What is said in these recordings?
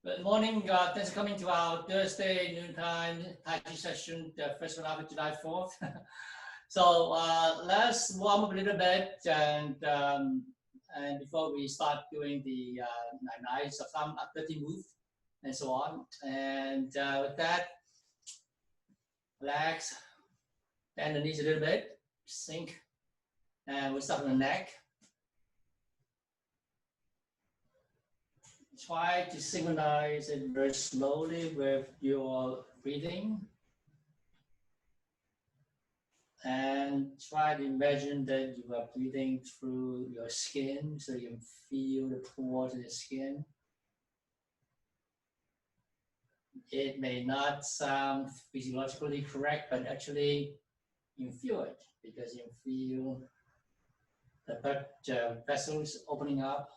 Good morning. Thanks for coming to our Thursday noontime Tai Chi session, the first one after July 4th. So let's warm up a little bit, and before we start doing the nice of some 30 move and so on. And with that, relax, bend the knees a little bit, sink, and we'll start on the neck. Try to synchronize it very slowly with your breathing. And try to imagine that you are breathing through your skin so you can feel the pores in the skin. It may not sound physiologically correct, but actually you feel it because you feel the blood vessels opening up.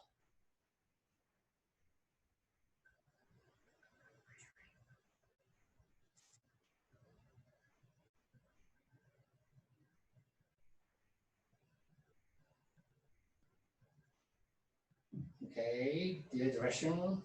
Okay, the other direction.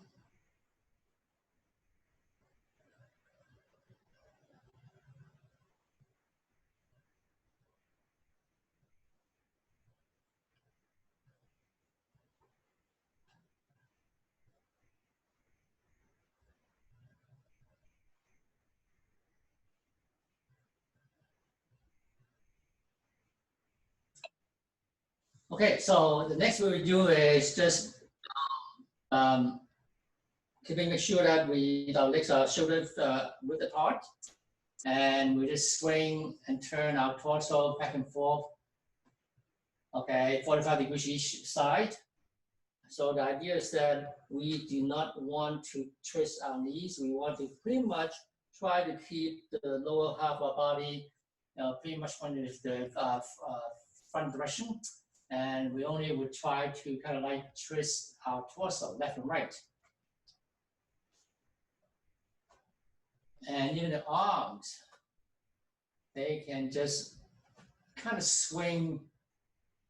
Okay, so the next what we do is just keeping sure that our legs are shoulder width apart, and we just swing and turn our torso back and forth. Okay, 45 degrees each side. So the idea is that we do not want to twist our knees. We want to pretty much try to keep the lower half of our body pretty much pointed in the front direction. And we only would try to kind of like twist our torso left and right. And even the arms, they can just kind of swing,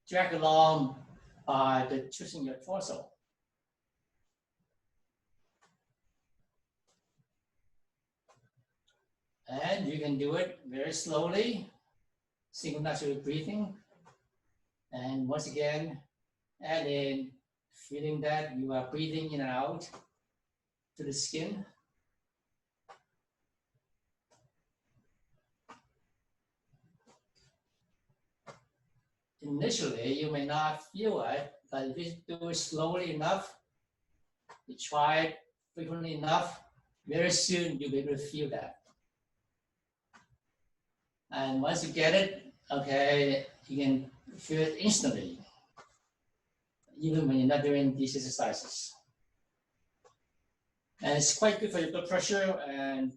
drag along by the twisting your torso. And you can do it very slowly, synchronize with breathing. And once again, add in feeling that you are breathing in and out to the skin. Initially, you may not feel it, but if you do it slowly enough, you try it frequently enough, very soon you'll be able to feel that. And once you get it, okay, you can feel it instantly, even when you're not doing these exercises. And it's quite good for your blood pressure, and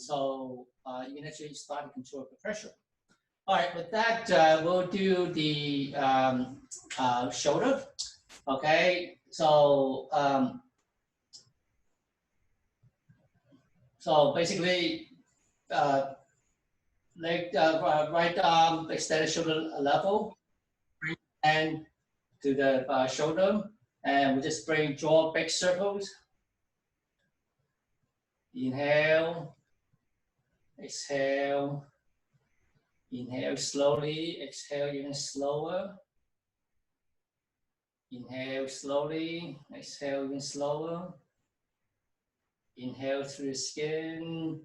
so you can actually start to control the pressure. All right, with that, we'll do the shoulder. Okay, so basically, leg, right arm extended shoulder level, bring hand to the shoulder, and we just draw big circles. Inhale, exhale. Inhale slowly, exhale even slower. Inhale slowly, exhale even slower. Inhale through the skin,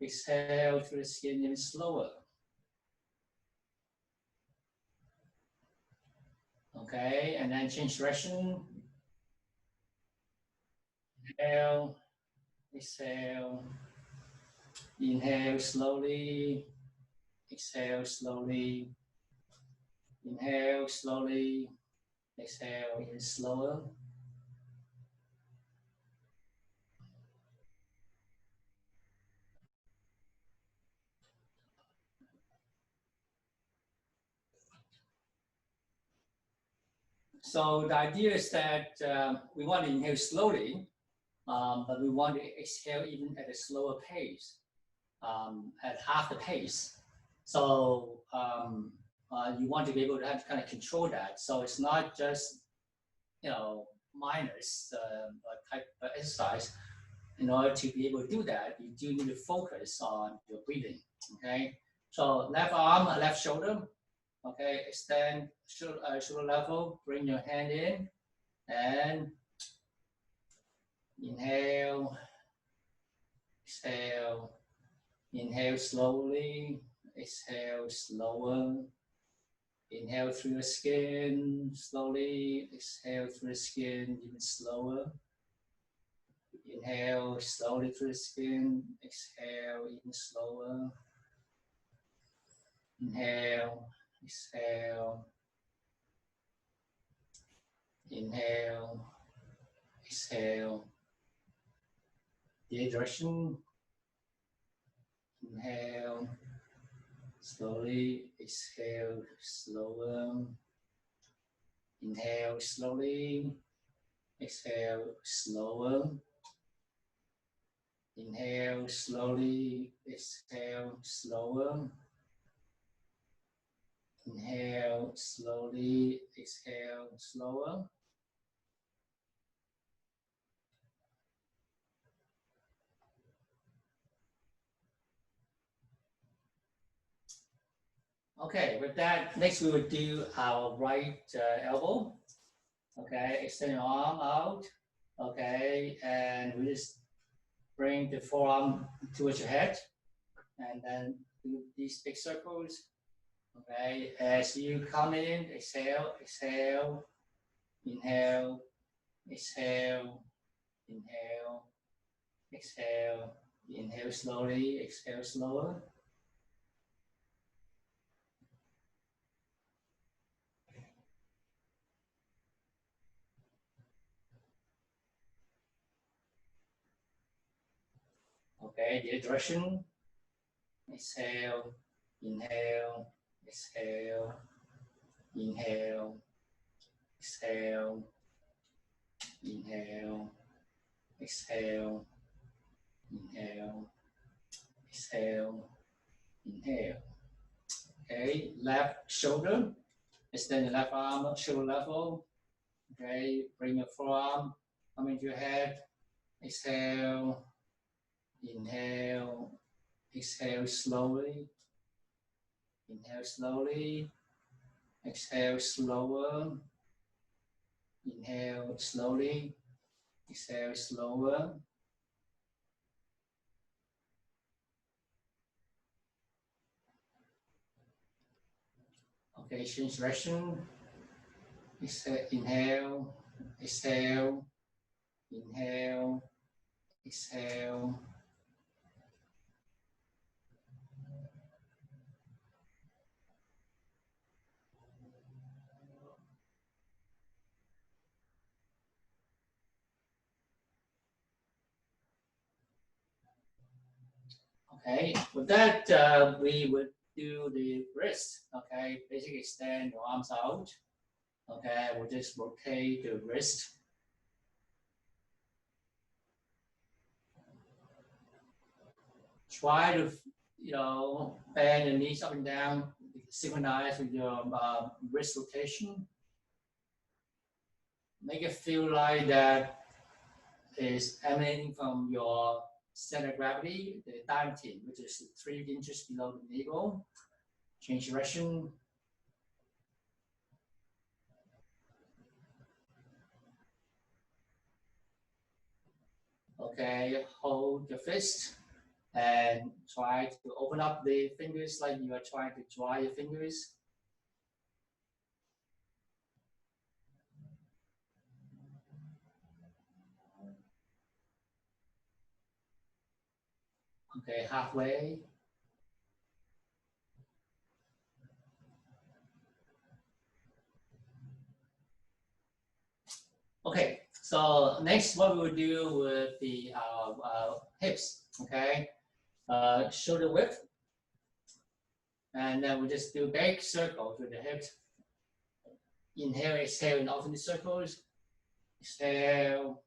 exhale through the skin even slower. Okay, and then change direction. Inhale, exhale. Inhale slowly, exhale slowly. Inhale slowly, exhale even slower. So the idea is that we want to inhale slowly, but we want to exhale even at a slower pace, at half the pace. So you want to be able to have to kind of control that. So it's not just, minus type exercise. In order to be able to do that, you do need to focus on your breathing. Okay, so left arm, left shoulder. Okay, extend shoulder level. Bring your hand in and inhale, exhale. Inhale slowly, exhale slower. Inhale through your skin slowly, exhale through the skin even slower. Inhale slowly through the skin, exhale even slower. Inhale, exhale. Inhale, exhale. The direction. Inhale, slowly, exhale, slower. Inhale slowly, exhale slower. Inhale slowly, exhale slower. Inhale slowly, exhale slower. Okay, with that, next we will do our right elbow. Okay, extend your arm out. Okay, and we just bring the forearm towards your head, and then do these big circles. Okay, as you come in, exhale, exhale, inhale, exhale, inhale, exhale, inhale slowly, exhale slower. Okay, the direction. Exhale, inhale, exhale, inhale, exhale, inhale, exhale, inhale, exhale, inhale. Okay, left shoulder. Extend the left arm, shoulder level. Okay, bring your forearm, come into your head. Exhale, inhale, exhale slowly. Inhale slowly, exhale slower. Inhale slowly, exhale slower. Okay, change direction. Exhale, inhale, exhale, inhale, exhale. Okay, with that, we would do the wrist. Okay, basically extend your arms out. Okay, we'll just rotate the wrist. Try to, bend your knees up and down, synchronize with your wrist rotation. Make it feel like that is emanating from your center of gravity, the dantian, which is 3 inches below the navel. Change direction. Okay, hold your fist and try to open up the fingers like you are trying to dry your fingers. Okay, halfway. Okay, so next what we will do with the hips, okay? Shoulder width. And then we just do big circle to the hips. Inhale, exhale in alternate circles. Exhale,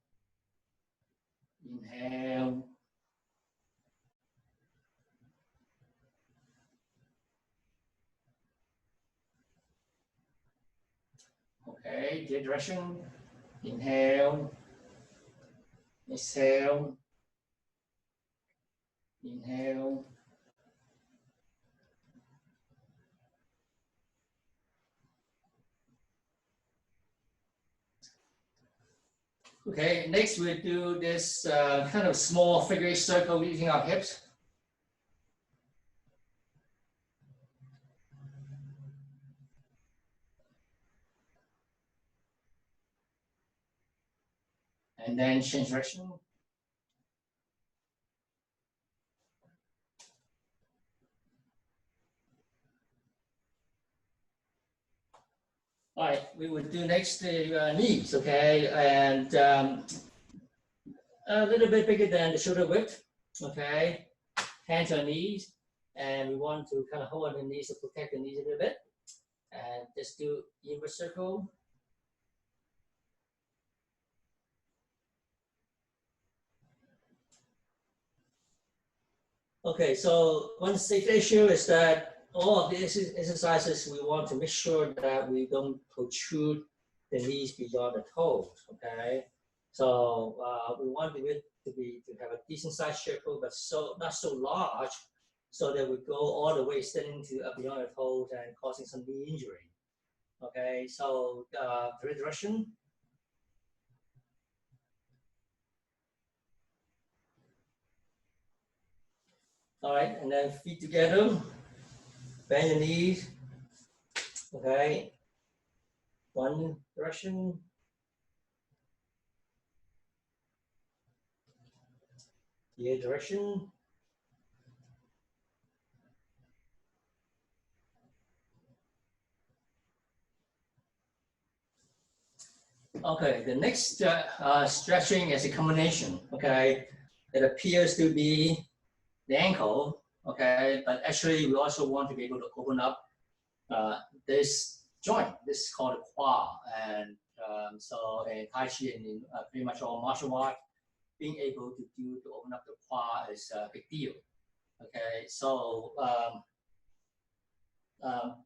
inhale. Okay, the direction. Inhale, exhale, inhale. Okay, next we'll do this kind of small figure eight circle using our hips. And then change direction. All right, we will do next the knees, okay? And a little bit bigger than the shoulder width, okay? Hands on knees. And we want to kind of hold on the knees to protect the knees a little bit. And just do inverse circle. Okay, so one safe issue is that all of these exercises, we want to make sure that we don't protrude the knees beyond the toes, okay? So we want to have a decent sized circle, but not so large, so that we go all the way extending to beyond the toes and causing some knee injury. Okay, so third direction. All right, and then feet together, bend your knees. Okay, one direction. The other direction. Okay, the next stretching is a combination. Okay, it appears to be the ankle. Okay, but actually we also want to be able to open up this joint. This is called the quad, and so in Tai Chi and in pretty much all martial art, being able to open up the quad is a big deal. Okay, so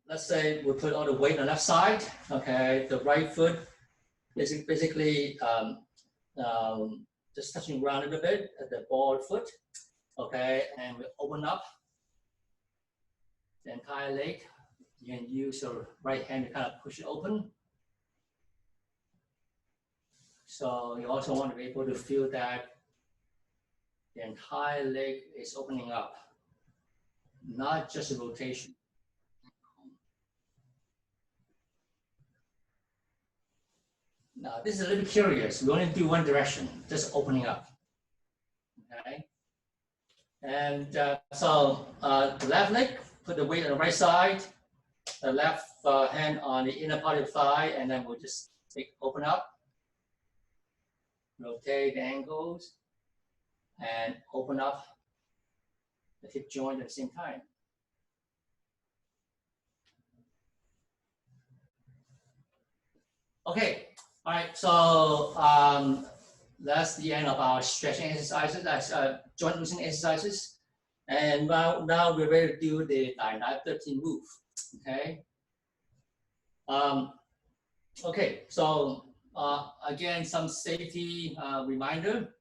let's say we put all the weight on the left side. Okay, the right foot is basically just touching around a little bit at the ball foot. Okay, and we open up the entire leg. You can use your right hand to kind of push it open. So you also want to be able to feel that the entire leg is opening up, not just a rotation. Now, this is a little bit curious. We only do one direction, just opening up. Okay. And so the left leg, put the weight on the right side, the left hand on the inner part of the thigh, and then we'll just open up, rotate the ankles, and open up the hip joint at the same time. Okay, all right, so that's the end of our stretching exercises, that's joint loosening exercises. And now we're ready to do the Dai 13 move, okay? Okay, so again, some safety reminder.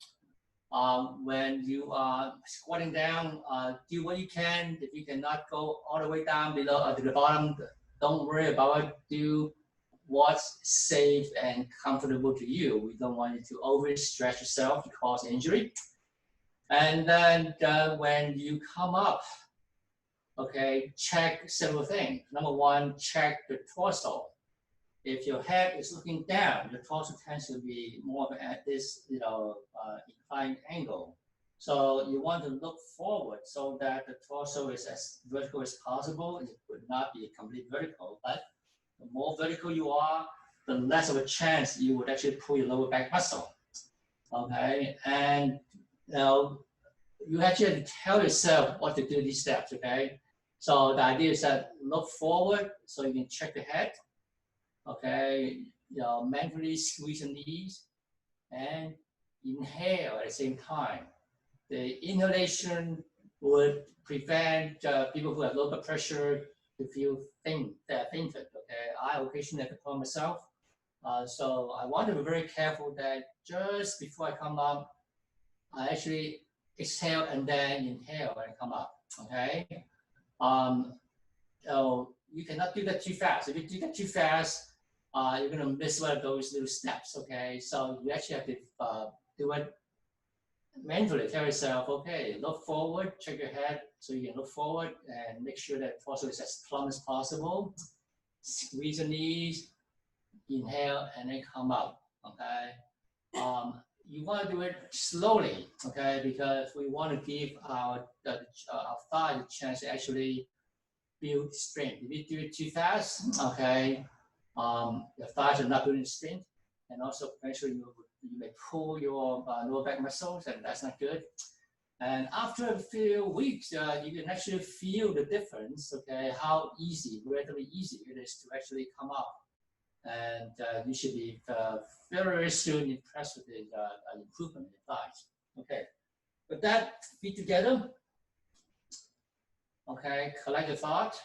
When you are squatting down, do what you can. If you cannot go all the way down below to the bottom, don't worry about it. Do what's safe and comfortable to you. We don't want you to overstretch yourself to cause injury. And then when you come up, okay, check several things. Number one, check the torso. If your head is looking down, your torso tends to be more at this, inclined angle. So you want to look forward so that the torso is as vertical as possible. It would not be complete vertical, but the more vertical you are, the less of a chance you would actually pull your lower back muscle. Okay, and you actually have to tell yourself what to do these steps. Okay, so the idea is that look forward so you can check the head. Okay, mentally squeeze the knees and inhale at the same time. The inhalation would prevent people who have low blood pressure to feel fainted. Okay, I occasionally have to call myself. So I want to be very careful that just before I come up, I actually exhale and then inhale and come up, okay? So you cannot do that too fast. If you do that too fast, you're gonna miss one of those little steps, okay? So you actually have to do it mentally. Tell yourself, okay, look forward, check your head so you can look forward and make sure that torso is as plumb as possible. Squeeze your knees, inhale, and then come up, okay? You want to do it slowly, okay? Because we want to give our thigh a chance to actually build strength. If you do it too fast, okay, your thighs are not building strength, and also potentially you may pull your lower back muscles, and that's not good. And after a few weeks, you can actually feel the difference, okay, how easy, relatively easy it is to actually come up. And you should be very soon impressed with the improvement in the thighs. Okay, with that, feet together. Okay, collect your thought.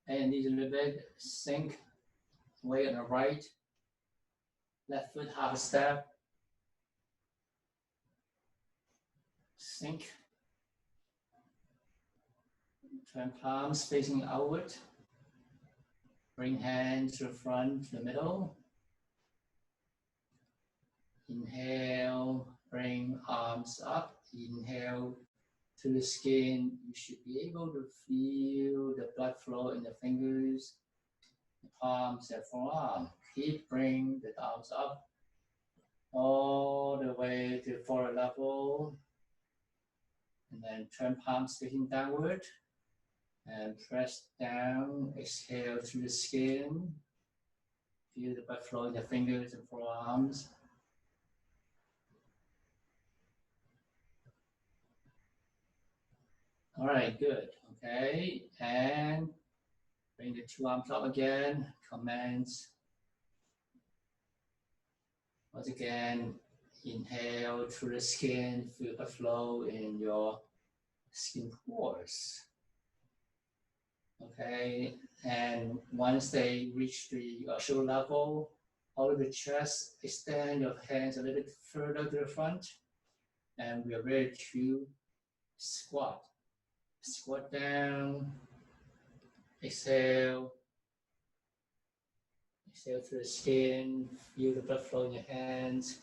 And knees a little bit, sink, weight on the right. Left foot half a step. Sink. Turn palms facing outward. Bring hands to the front, to the middle. Inhale, bring arms up. Inhale to the skin. You should be able to feel the blood flow in the fingers, the palms, and forearm. Keep bringing the arms up all the way to forehead level. And then turn palms facing downward. And press down, exhale through the skin. Feel the blood flow in the fingers and forearms. All right, good. Okay, and bring the two arms up again. Commence. Once again, inhale through the skin. Feel the flow in your skin pores. Okay, and once they reach the shoulder level, hold the chest, extend your hands a little bit further to the front, and we are ready to squat. Squat down, exhale. Exhale through the skin, feel the blood flow in your hands.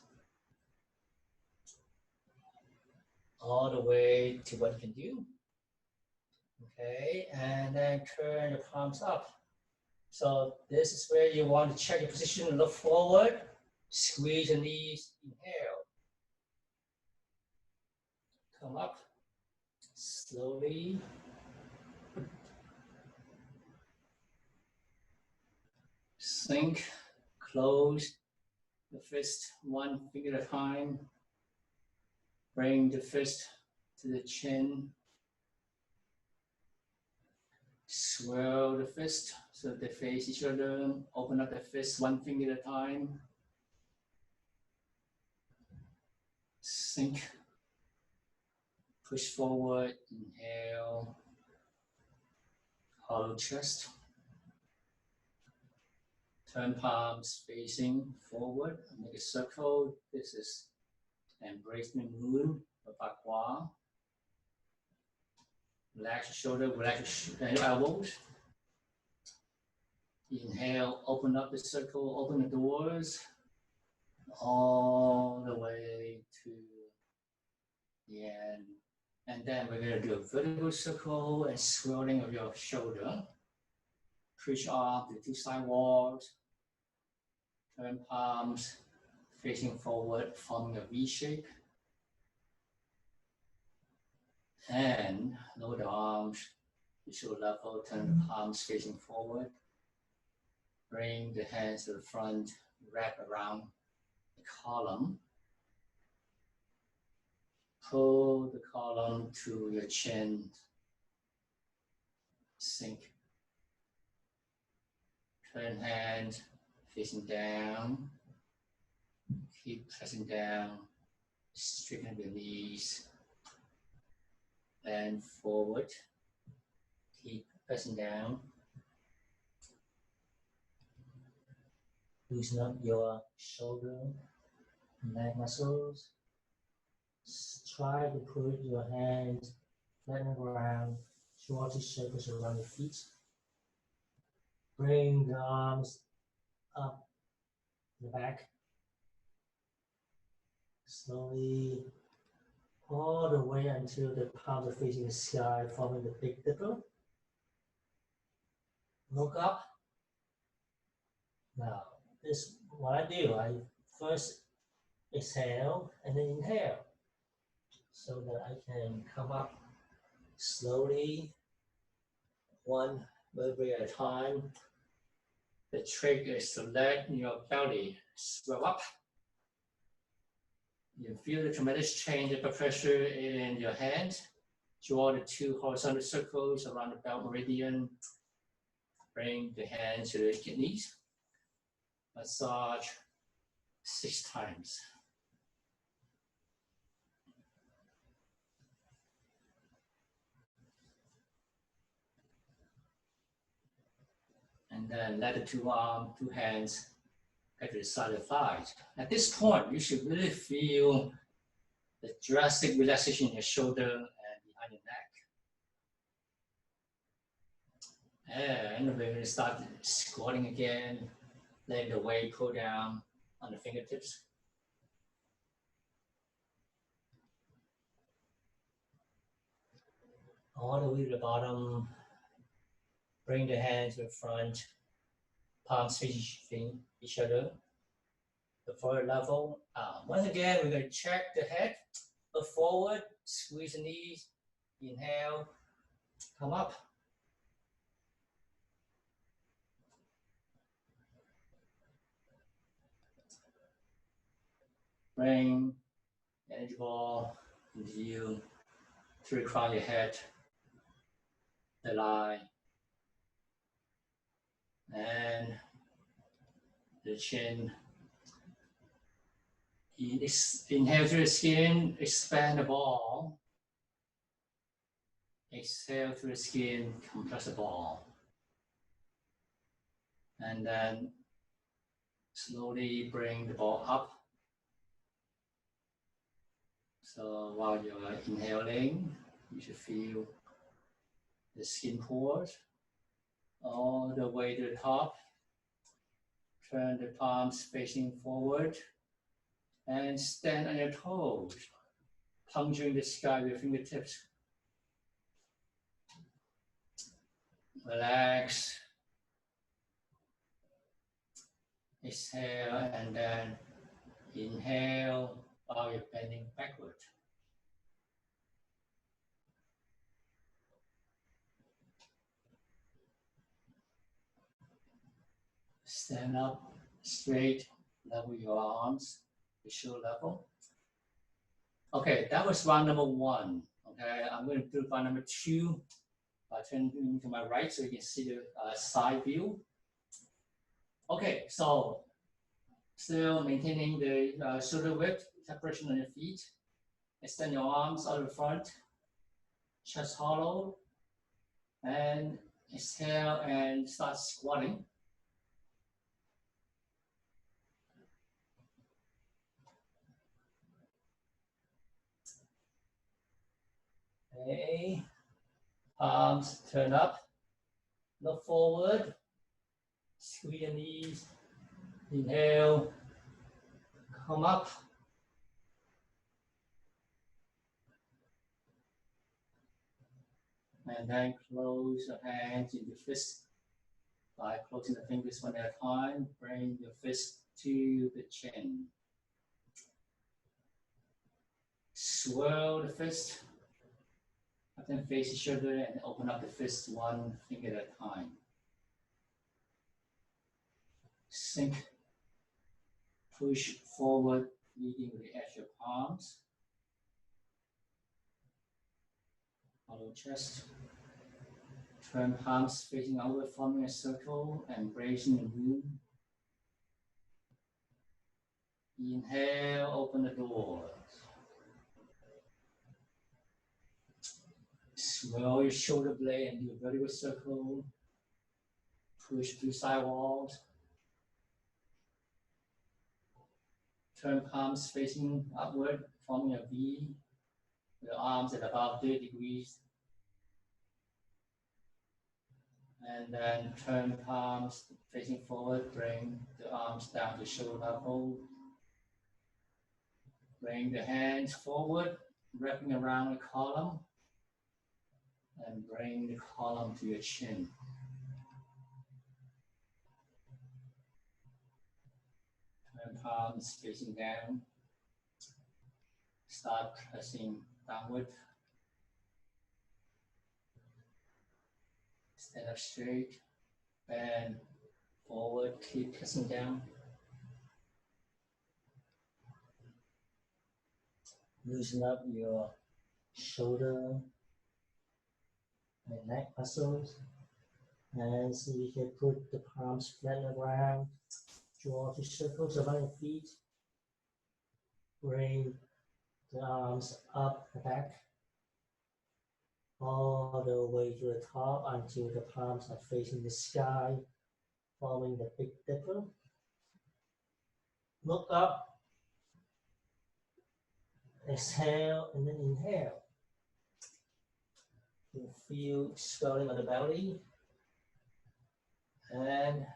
All the way to what you can do. Okay, and then turn your palms up. So this is where you want to check your position, look forward, squeeze your knees, inhale. Come up, slowly. Sink, close the fist one finger at a time. Bring the fist to the chin. Swirl the fist so they face each other. Open up the fist one finger at a time. Sink. Push forward. Inhale. Hollow chest. Turn palms facing forward. Make a circle. This is embracement moon for Bakwa. Relax your shoulder, relax your elbows. Inhale, open up the circle, open the doors all the way to the end. And then we're going to do a vertical circle and swirling of your shoulder. Push off the two side walls. Turn palms facing forward, forming a V shape. And lower the arms to shoulder level, turn the palms facing forward. Bring the hands to the front, wrap around the column. Pull the column to your chin. Sink. Turn hands facing down. Keep pressing down. Straighten the knees. And forward. Keep pressing down. Loosen up your shoulder, neck muscles. Try to put your hands flat on the ground, short circles around your feet. Bring the arms up the back. Slowly, all the way until the palms are facing the sky, forming the Big Dipper. Look up. Now, this what I do. I first exhale and then inhale, so that I can come up slowly, one vertebrae at a time. The trick is to let your belly swell up. You feel the tremendous change of blood pressure in your hand. Draw the 2 horizontal circles around the belt meridian. Bring the hands to the kidneys. Massage 6 times. And then let the 2 hands get to the side of the thighs. At this point, you should really feel the drastic relaxation in your shoulder and behind your neck. And we're going to start squatting again, letting the weight pull down on the fingertips. All the way to the bottom. Bring the hands to the front, palms facing each other. The forward level. Once again, we're going to check the head. Look forward, squeeze the knees. Inhale, come up. Bring the energy ball into you to the crown of your head, the line, and the chin. Inhale through the skin, expand the ball. Exhale through the skin, compress the ball. And then slowly bring the ball up. So while you're inhaling, you should feel the skin pores all the way to the top. Turn the palms facing forward and stand on your toes, puncturing the sky with your fingertips. Relax. Exhale and then inhale while you're bending backward. Stand up straight, level your arms to shoulder level. Okay, that was round number 1. Okay, I'm going to do round number 2. Turn to my right so you can see the side view. Okay, so still maintaining the shoulder width, separation on your feet. Extend your arms out of the front, chest hollow, and exhale and start squatting. Okay, arms turn up, look forward, squeeze your knees, inhale, come up. And then close your hands into fists by closing the fingers one at a time. Bring your fist to the chin. Swirl the fist. Have them face each other and open up the fist one finger at a time. Sink. Push forward, leading with the edge of your palms. Hollow chest. Turn palms facing outward, forming a circle, embracing the moon. Inhale, open the doors. Swirl your shoulder blade and do a vertical circle. Push through side walls. turn palms facing upward, forming a V. The arms at about 30 degrees. And then turn palms facing forward, bring the arms down to shoulder level. Bring the hands forward, wrapping around the column. And bring the column to your chin. Turn palms facing down. Start pressing downward. Stand up straight, bend forward, keep pressing down. Loosen up your shoulder and neck muscles. And so you can put the palms flat around, draw two circles around your feet. Bring the arms up and back, all the way to the top until the palms are facing the sky, forming the Big Dipper. Look up, exhale, and then inhale. You feel swelling on the belly. And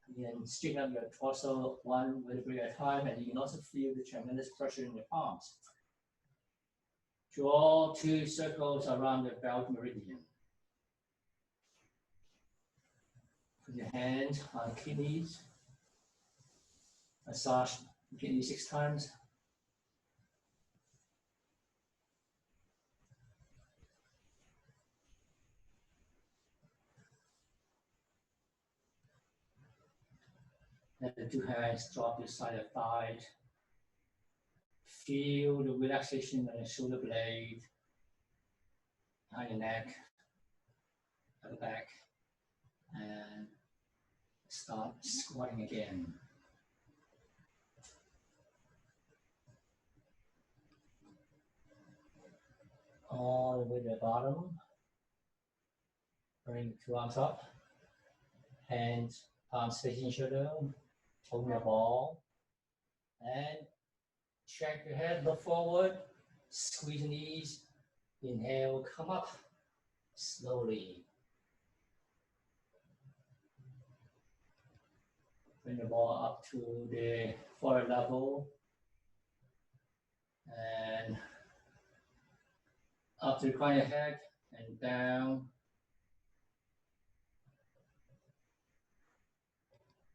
you can straighten up your torso one vertebrae at a time, and you can also feel the tremendous pressure in your palms. Draw two circles around the belt meridian. Put your hands on the kidneys. Massage the kidneys 6 times. Let the two hands drop to side of thigh. Feel the relaxation on the shoulder blade, behind the neck, at the back, and start squatting again. All the way to the bottom. Bring 2 arms up, hands, palms facing each other, hold your ball, and shake your head, look forward, squeeze the knees, inhale, come up slowly. Bring the ball up to the forehead level, and up to the crown of your head, and down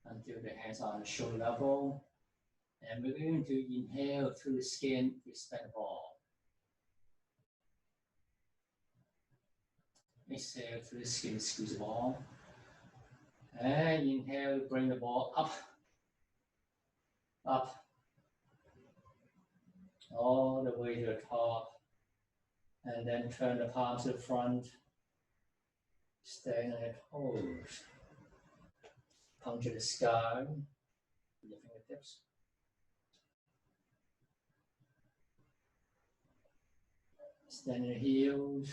until the hands are on the shoulder level. And we're going to inhale through the skin, expand the ball. Exhale through the skin, squeeze the ball. And inhale, bring the ball up, up, all the way to the top. And then turn the palms to the front. Stand on your toes. Puncture the sky with your fingertips. Stand on your heels.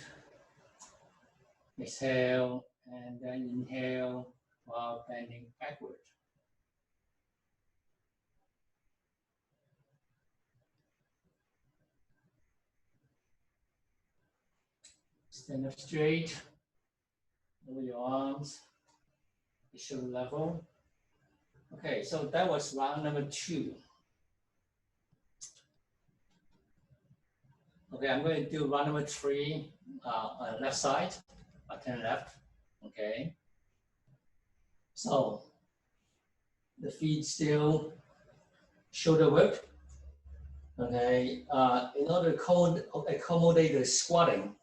Exhale, and then inhale while bending backward. Stand up straight. Lower your arms, the shoulder level. Okay, so that was round number 2. Okay, I'm going to do round number 3 on the left side, turn left. Okay. So the feet still shoulder width. Okay. In order to accommodate the squatting,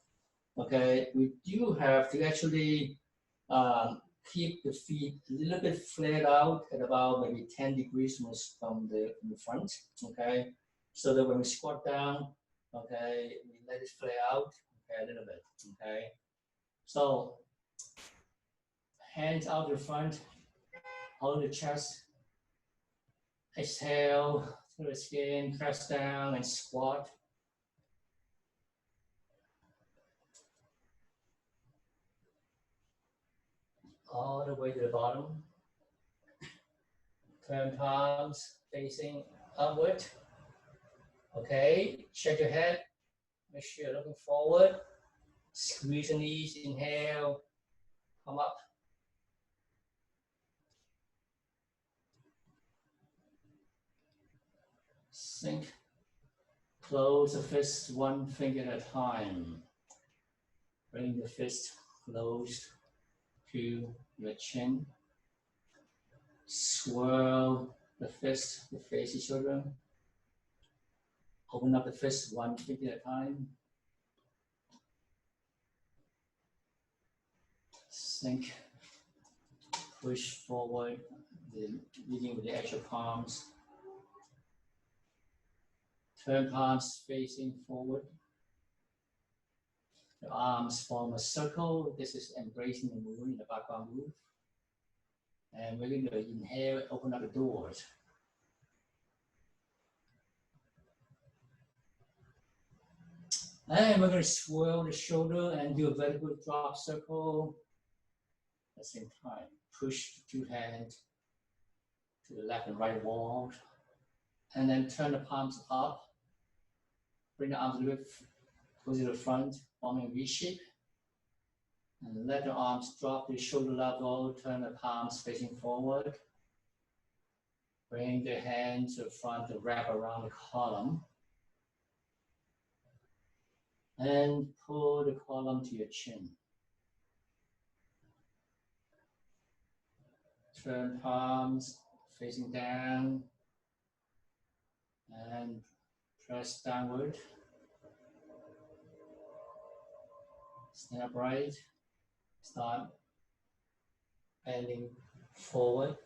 okay, we do have to actually keep the feet a little bit flared out at about maybe 10 degrees from the front. Okay. So that when we squat down, okay, we let it flare out, okay, a little bit, okay. So, hands out the front, hold the chest, exhale through the skin, press down and squat. All the way to the bottom. Turn palms facing upward, Okay, shake your head. Make sure you're looking forward. Squeeze the knees, inhale, come up. Sink. Close the fist one finger at a time. Bring the fist close to your chin. Swirl the fist to face each other. Open up the fist one finger at a time. Sink. Push forward, leading with the actual palms. Turn palms facing forward. The arms form a circle. This is embracing the moon in the background move. And we're going to inhale, open up the doors. And we're going to swirl the shoulder and do a vertical drop circle. At the same time, push the two hands to the left and right wall. And then turn the palms up. Bring the arms a little bit closer to the front, forming a V shape. And let the arms drop to the shoulder level. Turn the palms facing forward. Bring the hands to the front to wrap around the column. And pull the column to your chin. Turn palms facing down. And press downward. Stand upright. Start bending forward.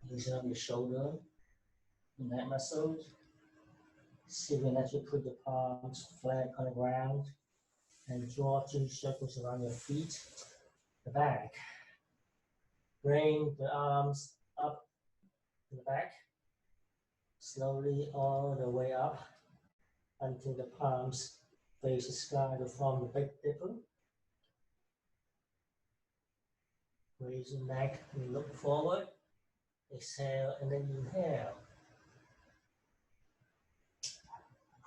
Loosen up your shoulder, your neck muscles. See when as you put the palms flat on the ground and draw 2 circles around your feet, the back. Bring the arms up to the back, slowly all the way up until the palms face the sky to form the Big Dipper. Raise your neck and look forward. Exhale and then inhale.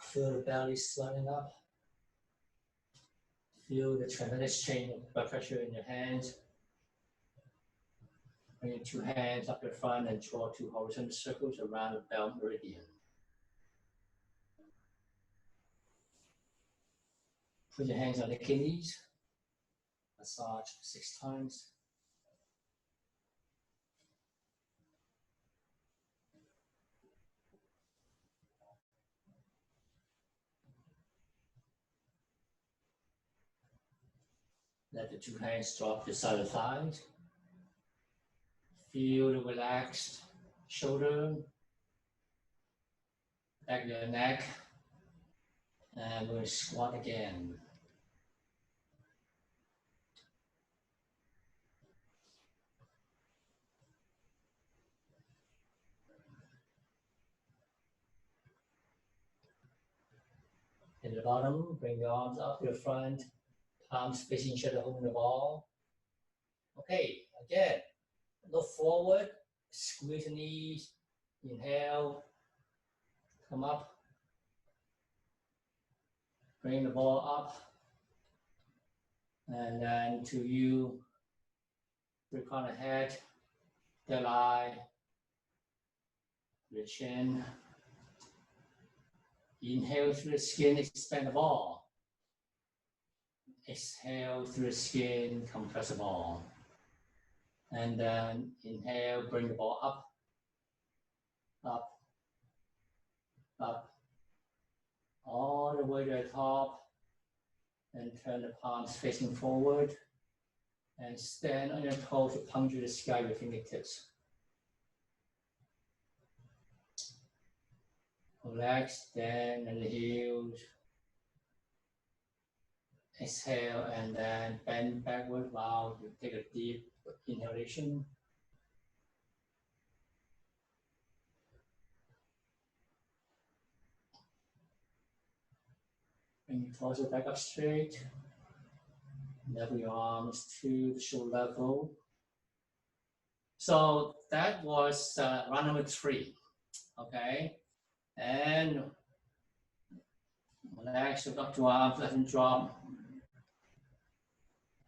Feel the belly swelling up. Feel the tremendous change of blood pressure in your hands. Bring your 2 hands up your front and draw 2 horizontal circles around the belt meridian. Put your hands on the kidneys. Massage 6 times. Let the 2 hands drop to the side of the thighs. Feel the relaxed shoulder, back of your neck, and we'll squat again. In the bottom, bring your arms up to the front, palms facing each other, holding the ball. Okay, again, look forward, squeeze the knees, inhale, come up, bring the ball up, and then to you, recline the head, the eye, the chin. Inhale through the skin, expand the ball. Exhale through the skin, compress the ball. And then inhale, bring the ball up, up, up, all the way to the top, and turn the palms facing forward, and stand on your toes to puncture the sky with your fingertips. Relax, stand on the heels. Exhale and then bend backward while you take a deep inhalation. Bring your torso back up straight. Level your arms to the shoulder level. So that was round number 3. Okay, and relax your upper arms, let them drop.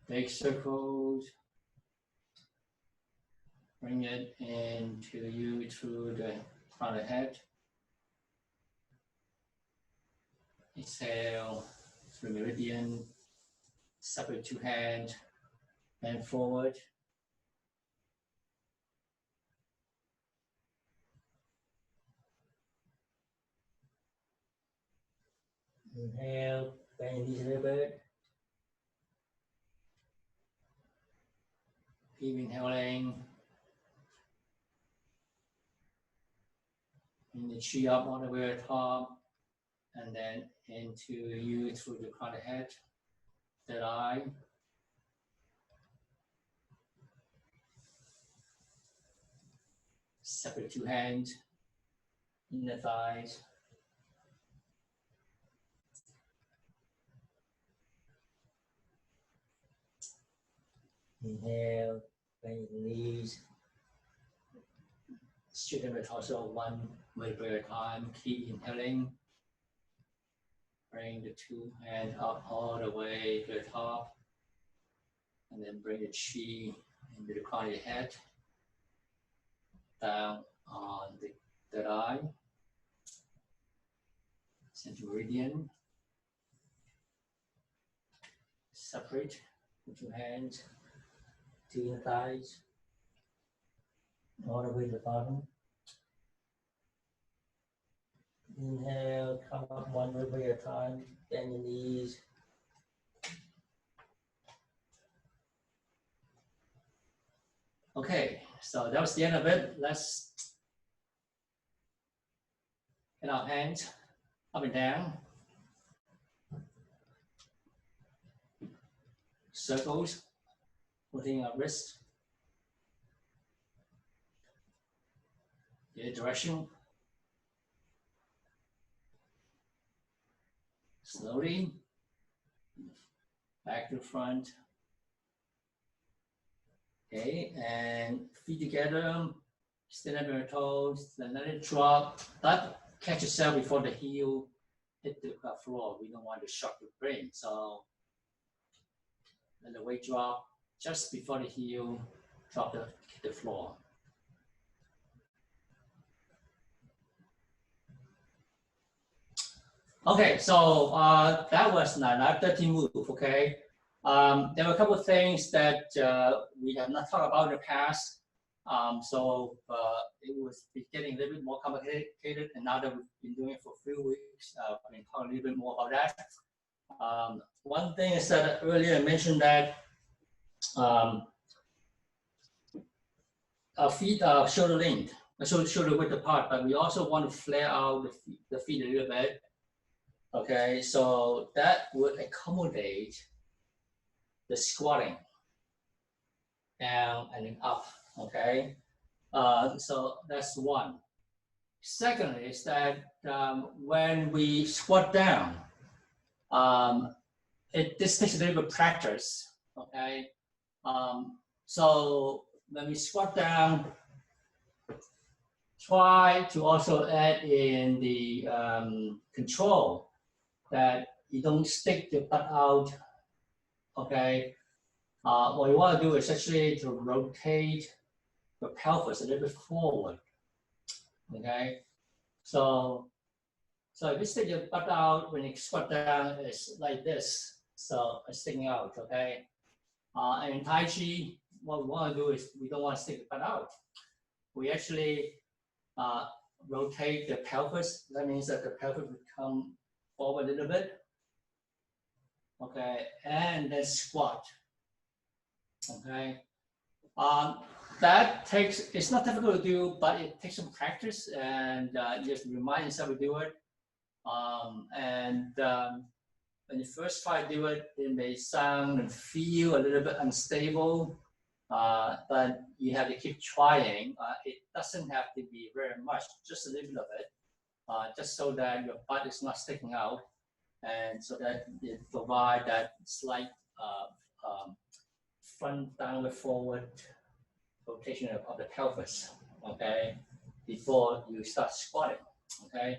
Big circles. Bring it into you through the front of the head. Exhale through meridian. Separate 2 hands. Bend forward. Inhale, bend your knees a little bit. Keep inhaling. Bring the chi up all the way to the top. And then into you through the crown of the head. Third eye. Separate 2 hands. Inner thighs. Inhale, bend your knees. Straighten the torso 1 vertebra at a time. Keep inhaling. Bring the 2 hands up all the way to the top. And then bring the chi into the crown of your head. Down on the third eye. Central meridian. Separate the 2 hands. 2 inner thighs. All the way to the bottom. Inhale, come up 1 vertebra at a time. Bend your knees. Okay, so that was the end of it. Let's get our hands up and down. Circles, putting our wrist. The direction. Slowly. Back to front. Okay, and feet together. Stand up on your toes. Then let it drop. But catch yourself before the heel hit the floor. We don't want to shock the brain. So let the weight drop just before the heel drop hit the floor. Okay, so that was 9-13 move, okay? There were a couple of things that we have not talked about in the past. So it was getting a little bit more complicated, and now that we've been doing it for a few weeks, we can talk a little bit more about that. One thing is that earlier I mentioned that our feet are shoulder length, shoulder width apart, but we also want to flare out the feet a little bit. Okay, so that would accommodate the squatting down and then up. Okay, so that's one. Secondly, is that when we squat down, this takes a little bit of practice. Okay, so when we squat down, try to also add in the control that you don't stick the butt out. Okay, what you want to do is actually to rotate the pelvis a little bit forward. Okay, so if you stick your butt out when you squat down, it's like this. So it's sticking out. Okay, and in Tai Chi, what we want to do is we don't want to stick the butt out. We actually rotate the pelvis. That means that the pelvis would come forward a little bit. Okay, and then squat. Okay, that takes, it's not difficult to do, but it takes some practice, and you just remind yourself to do it. When you first try to do it, it may sound and feel a little bit unstable, but you have to keep trying. It doesn't have to be very much, just a little bit of it, just so that your butt is not sticking out, and so that it provide that slight front downward forward rotation of the pelvis, okay, before you start squatting, okay.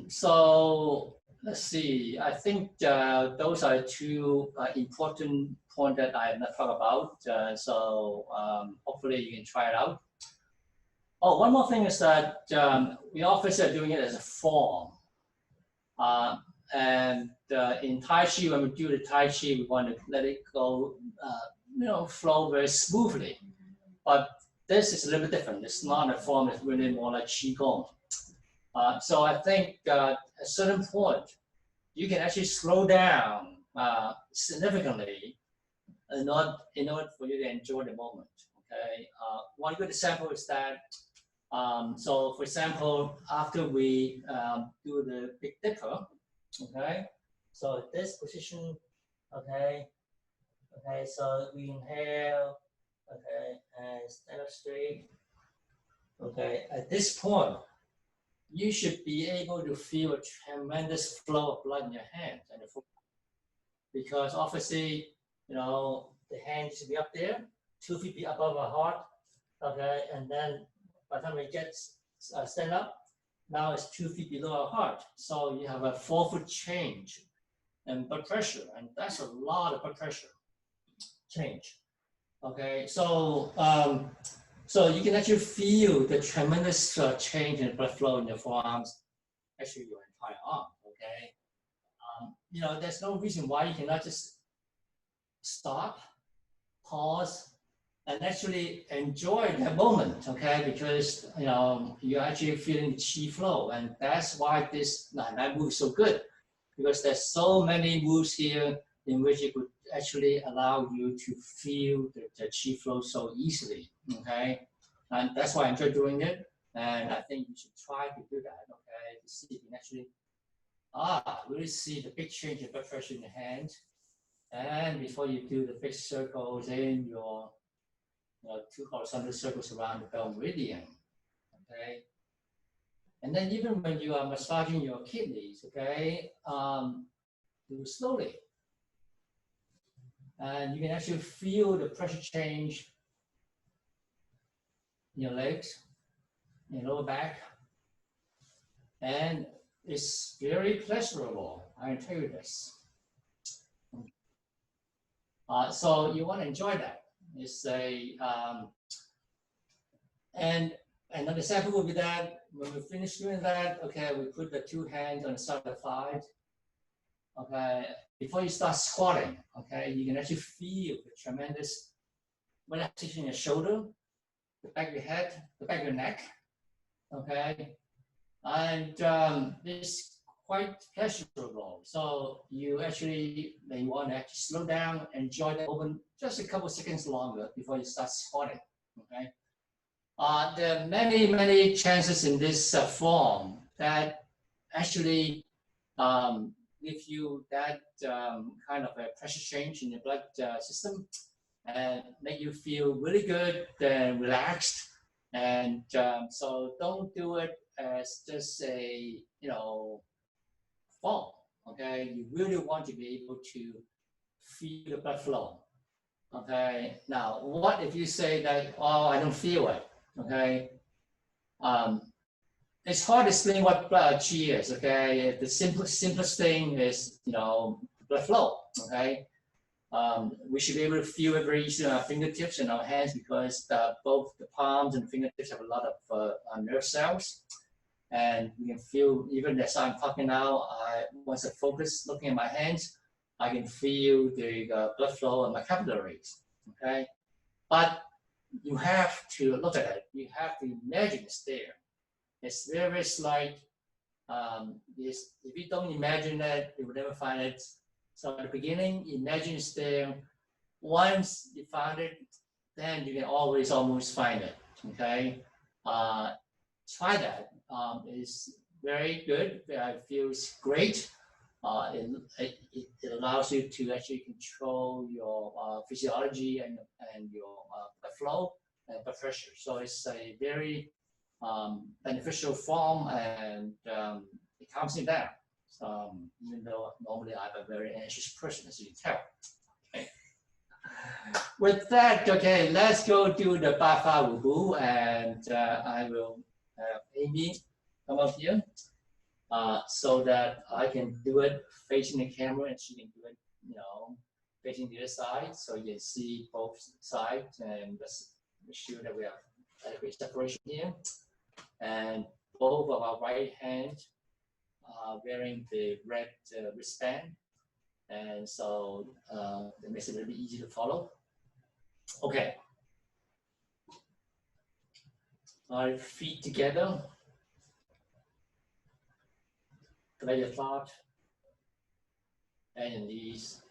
So let's see, I think those are two important points that I have not talked about. So hopefully you can try it out. Oh, one more thing is that we often are doing it as a form. And in Tai Chi, when we do the Tai Chi, we want to let it go, flow very smoothly. But this is a little bit different. It's not a form, it's really more like Qigong. So I think at a certain point, you can actually slow down significantly in order for you to enjoy the moment. Okay. One good example is that, so for example, after we do the Big Dipper, okay, so this position, okay, so we inhale, okay, and stand up straight. Okay, at this point, you should be able to feel a tremendous flow of blood in your hands and the foot, because obviously, the hand should be up there, 2 feet be above our heart, okay, and then by the time we get stand up, now it's 2 feet below our heart. So you have a 4-foot change in blood pressure, and that's a lot of blood pressure change. Okay, so so you can actually feel the tremendous change in blood flow in your forearms, actually your entire arm. Okay, there's no reason why you cannot just stop, pause, and actually enjoy that moment, okay? Because you're actually feeling the chi flow, and that's why this that move is so good, because there's so many moves here in which it could actually allow you to feel the chi flow so easily, okay? And that's why I enjoy doing it, and I think you should try to do that, okay? To see if you can actually really see the big change in blood pressure in the hand, and before you do the big circles in your 2 horizontal circles around the belt meridian, okay? And then even when you are massaging your kidneys, okay, do it slowly. And you can actually feel the pressure change in your legs, in your lower back. And it's very pleasurable, I can tell you this. So you want to enjoy that. It's and another example would be that when we finish doing that, okay, we put the 2 hands on the side of the thigh. Okay, before you start squatting, okay, you can actually feel the tremendous relaxation in your shoulder, the back of your head, the back of your neck. Okay, and it's quite pleasurable. So you may want to actually slow down, enjoy the moment just a couple of seconds longer before you start squatting. Okay. There are many, many chances in this form that actually give you that kind of a pressure change in your blood system and make you feel really good and relaxed. And so don't do it as just a, form, okay? You really want to be able to feel the blood flow, okay? Now, what if you say that, oh, I don't feel it, okay? It's hard to explain what chi is, okay? The simplest thing is, blood flow, okay? We should be able to feel it very easily on our fingertips and our hands because both the palms and fingertips have a lot of nerve cells. And you can feel, even as I'm talking now, once I focus looking at my hands, I can feel the blood flow in my capillaries, okay? But you have to look at it. You have to imagine it's there. It's very, very slight. If you don't imagine that, you will never find it. So at the beginning, imagine it's there. Once you found it, then you can always almost find it, okay? Try that. It's very good. It feels great. It allows you to actually control your physiology and your blood flow and blood pressure. So it's a very beneficial form, and it calms me down. So even though normally I'm a very anxious person, as you can tell. Okay. With that, okay, let's go to the Bafa Wubu, and I will have Amy come up here so that I can do it facing the camera and she can do it, facing the other side, so you can see both sides and make sure that we have adequate separation here. And both of our right hands are wearing the red wristband, and so it makes it really easy to follow. Okay. Our feet together. Lay your flat. And your knees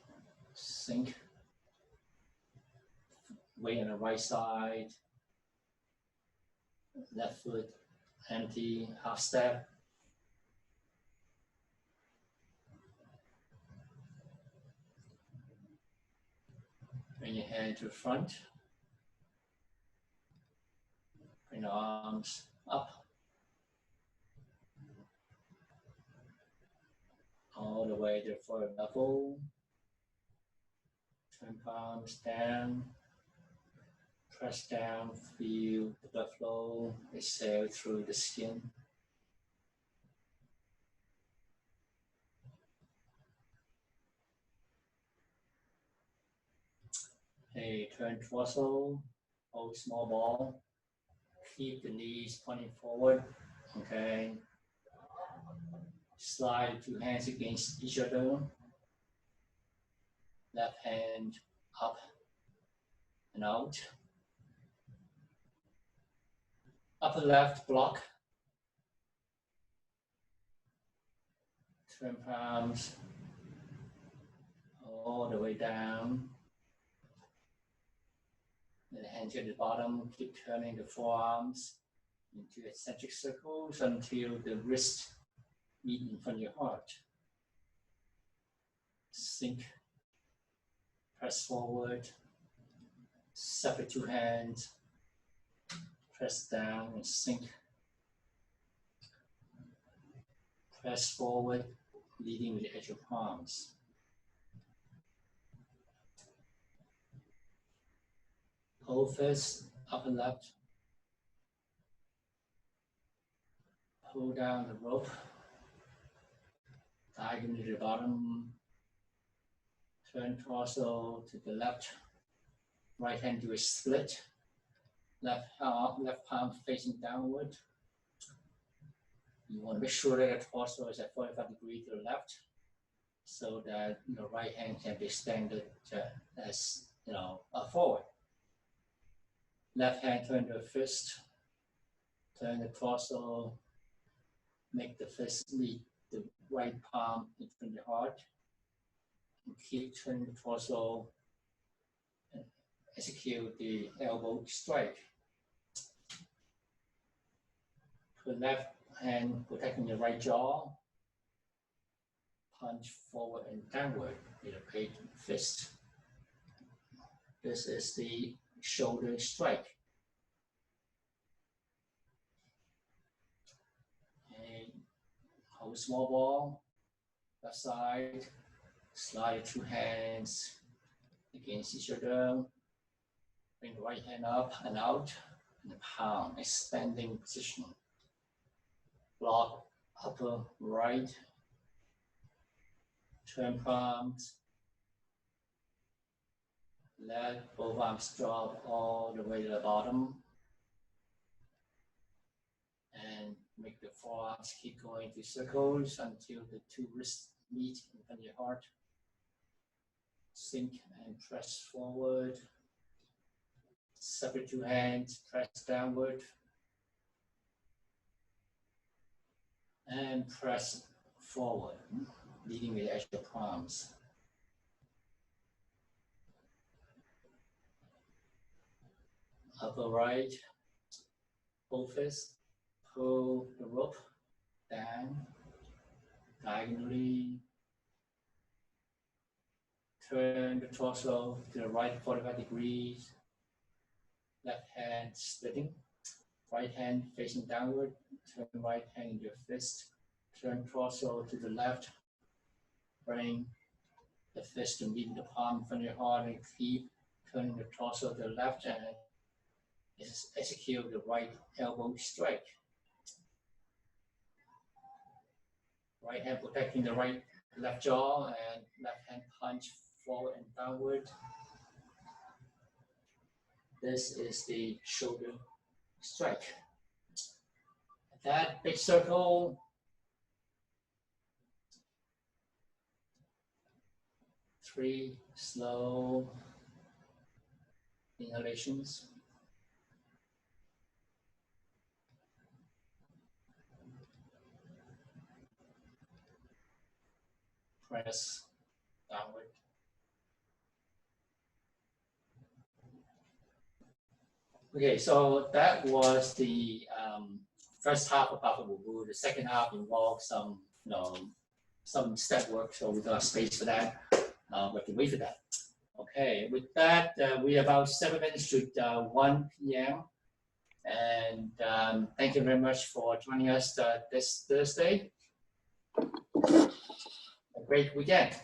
sink. Weight on the right side. Left foot empty, half step. Bring your hand to the front. Bring the arms up. All the way to the foot level. Turn palms down. Press down, feel the blood flow. Exhale through the skin. Okay, turn torso, hold small ball. Keep the knees pointing forward. Okay. Slide 2 hands against each other. Left hand up and out. Upper left block. Turn palms all the way down. Then hand to the bottom. Keep turning the forearms into eccentric circles until the wrist meet in front of your heart. Sink. Press forward. Separate 2 hands. Press down and sink. Press forward, leading with the edge of palms. Hold fist, upper left. Pull down the rope. Diagonally to the bottom. Turn torso to the left. Right hand do a split. Left palm facing downward. You want to make sure that the torso is at 45 degrees to the left, so that your right hand can be extended as forward. Left hand turn to a fist. Turn the torso. Make the fist meet the right palm in front of the heart. And keep turning the torso. And execute the elbow strike. Put left hand protecting the right jaw. Punch forward and downward with a paid fist. This is the shoulder strike. And hold small ball, left side. Slide 2 hands against each other. Bring the right hand up and out. And the palm, expanding position. Block upper right. Turn palms. Let both arms drop all the way to the bottom. And make the forearms keep going to circles until the 2 wrists meet in front of your heart. Sink and press forward. Separate 2 hands, press downward. And press forward, leading with the edge of the palms. Upper right, pull fist, pull the rope down, diagonally. Turn the torso to the right 45 degrees. Left hand splitting. Right hand facing downward. Turn right hand into a fist. Turn torso to the left. Bring the fist to meet the palm in front of your heart and keep turning the torso to the left and execute the right elbow strike. Right hand protecting the left jaw and left hand punch forward and downward. This is the shoulder strike. That big circle. Three slow inhalations. Press downward. Okay, so that was the first half of Baba Bubu. The second half involved some, some step work, so we got space for that. We have to wait for that. Okay, with that, we're about 7 minutes to 1 p.m. And thank you very much for joining us this Thursday. A great weekend.